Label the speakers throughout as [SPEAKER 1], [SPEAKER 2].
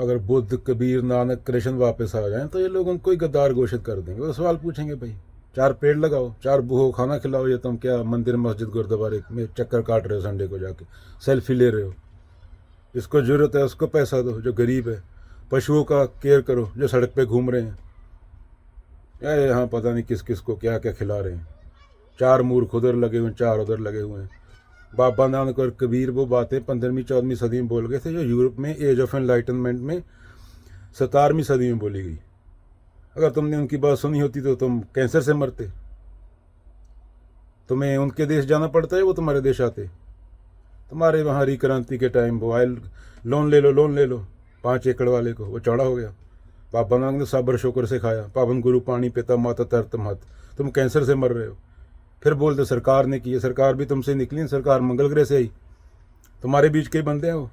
[SPEAKER 1] अगर बुद्ध, कबीर, नानक, कृष्ण वापस आ जाएं तो ये लोग उनको ही गद्दार घोषित कर देंगे। वो सवाल पूछेंगे, भाई 4 पेड़ लगाओ, 4 बूहो खाना खिलाओ, या तुम क्या मंदिर मस्जिद गुरुद्वारे में चक्कर काट रहे हो संडे को जाके, सेल्फी ले रहे हो। जिसको जरूरत है उसको पैसा दो, जो गरीब है। पशुओं का केयर करो जो सड़क पे घूम रहे हैं, या यहाँ पता नहीं किस किस को क्या क्या खिला रहे हैं। 4 मूर्ख उधर लगे हुए हैं, 4 उधर लगे हुए हैं। बाबा नानक और कबीर वो बातें 15वीं-14वीं सदी में बोल गए थे, जो यूरोप में एज ऑफ एनलाइटनमेंट में 17वीं सदी में बोली गई। अगर तुमने उनकी बात सुनी होती तो तुम कैंसर से मरते। तुम्हें उनके देश जाना पड़ता है, वो तुम्हारे देश आते। तुम्हारे वहाँ हरी क्रांति के टाइम वो आयल, लोन ले लो, लोन ले लो 5 एकड़ वाले को, वो चौड़ा हो गया। बाबा नानक ने सब्र शुक्र से खाया, पावन गुरु पानी पिता माता तरत महत। तुम कैंसर से मर रहे हो, फिर बोलते सरकार ने की है। सरकार भी तुमसे निकली, सरकार मंगल ग्रह से आई। तुम्हारे बीच के बंदे हैं वो,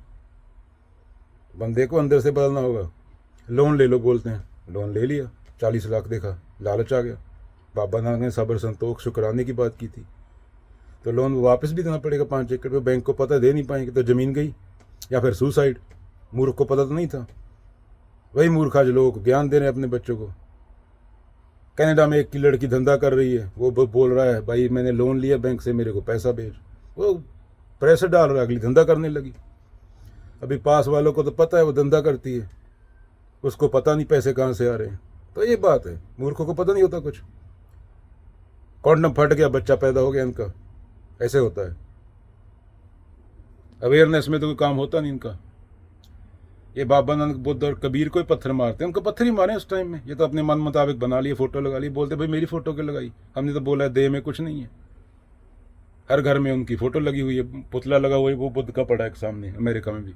[SPEAKER 1] बंदे को अंदर से बदलना होगा। लोन ले लो बोलते हैं, लोन ले लिया, 40 लाख देखा, लालच आ गया। बाबा नानक ने सब्र संतोष शुक्राने की बात की थी, तो लोन वापस भी देना पड़ेगा 5 एकड़ पे। बैंक को पता दे नहीं पाएंगे तो ज़मीन गई, या फिर सुसाइड। मूर्ख को पता तो नहीं था। वही मूर्ख आज लोग ज्ञान दे रहे हैं अपने बच्चों को। कनाडा में एक की लड़की धंधा कर रही है, वो बोल रहा है भाई मैंने लोन लिया बैंक से, मेरे को पैसा भेज। वो प्रेशर डाल रहा है, अगली धंधा करने लगी। अभी पास वालों को तो पता है वो धंधा करती है, उसको पता नहीं पैसे कहाँ से आ रहे हैं। तो ये बात है, मूर्खों को पता नहीं होता कुछ। कॉन्डम फट गया, बच्चा पैदा हो गया इनका, ऐसे होता है। अवेयरनेस में तो कोई काम होता नहीं इनका। ये बाबा नानक, बुद्ध और कबीर को ही पत्थर मारते हैं, उनको पत्थर ही मारे उस टाइम में। ये तो अपने मन मुताबिक बना लिए, फोटो लगा ली, बोलते भाई मेरी फोटो क्यों लगाई, हमने तो बोला है देह में कुछ नहीं है। हर घर में उनकी फोटो लगी हुई है, पुतला लगा हुआ है, वो बुद्ध का पड़ा है सामने, अमेरिका में भी।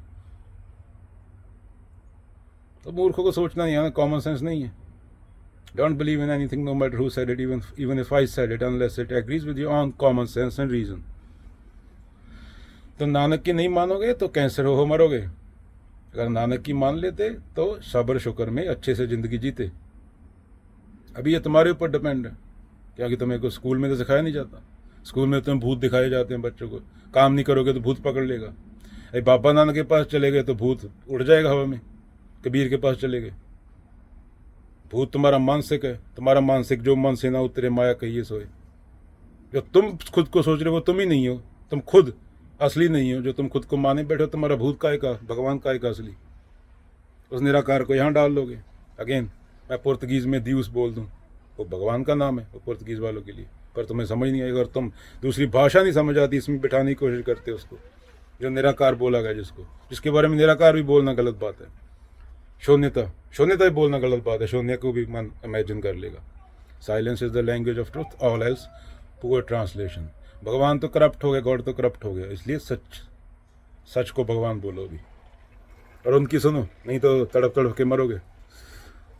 [SPEAKER 1] तो मूर्खों को सोचना नहीं आना, कॉमन सेंस नहीं है। Don't believe in anything no matter who said it, even if I said it, unless it agrees with your own common sense and reason. तो नानक की नहीं मानोगे तो कैंसर हो मरोगे। अगर नानक की मान लेते तो सब्र शुक्र में अच्छे से ज़िंदगी जीते। अभी ये तुम्हारे ऊपर डिपेंड है, क्योंकि तुम्हें को स्कूल में तो सिखाया नहीं जाता। स्कूल में तुम्हें भूत दिखाए जाते हैं बच्चों को, काम नहीं करोगे तो भूत पकड़ लेगा। अरे बाबा नानक के पास चले गए तो भूत उड़ जाएगा हवा में। कबीर के पास चले गए, भूत तुम्हारा मानसिक है। तुम्हारा मानसिक जो मन से ना उतरे माया कहिए सोए। जो तुम खुद को सोच रहे हो वो तुम ही नहीं हो, तुम खुद असली नहीं हो। जो तुम खुद को माने बैठे हो, तुम्हारा भूत काय का, भगवान काय का असली। उस निराकार को यहाँ डाल लोगे। अगेन मैं पुर्तगीज़ में दियूस बोल दूँ, वो भगवान का नाम है वो पुर्तगीज़ वालों के लिए, पर तुम्हें समझ नहीं आएगा। अगर तुम दूसरी भाषा नहीं समझ आती, इसमें बिठाने की कोशिश करते हो उसको, जो निराकार बोला गया, जिसके बारे में निराकार भी बोलना गलत बात है। शून्यता भी बोलना गलत बात है, शून्य को भी मन इमेजिन कर लेगा। Silence is the language of truth, all else poor translation. भगवान तो करप्ट हो गया, गॉड तो करप्ट हो गया, इसलिए सच को भगवान बोलो भी, और उनकी सुनो, नहीं तो तड़प तड़प के मरोगे।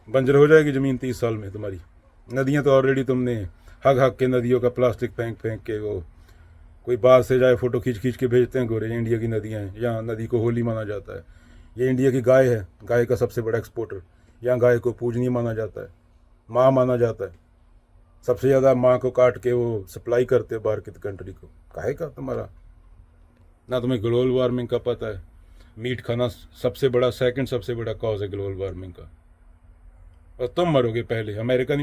[SPEAKER 1] बंजर हो जाएगी ज़मीन 30 साल में तुम्हारी। नदियाँ तो ऑलरेडी तुमने हग के नदियों का प्लास्टिक फेंक के, वो कोई बाहर से जाए फ़ोटो खींच के भेजते हैं गोरे, इंडिया की नदियाँ हैं। यहाँ नदी को होली माना जाता है। ये इंडिया की गाय है, गाय का सबसे बड़ा एक्सपोर्टर। यहाँ गाय को पूजनीय माना जाता है, माँ माना जाता है। सबसे ज़्यादा माँ को काट के वो सप्लाई करते हैं बाहर की कंट्री को। काहे का तुम्हारा ना, तुम्हें ग्लोबल वार्मिंग का पता है। मीट खाना सबसे बड़ा कॉज है ग्लोबल वार्मिंग का, और तुम मरोगे पहले। अमेरिका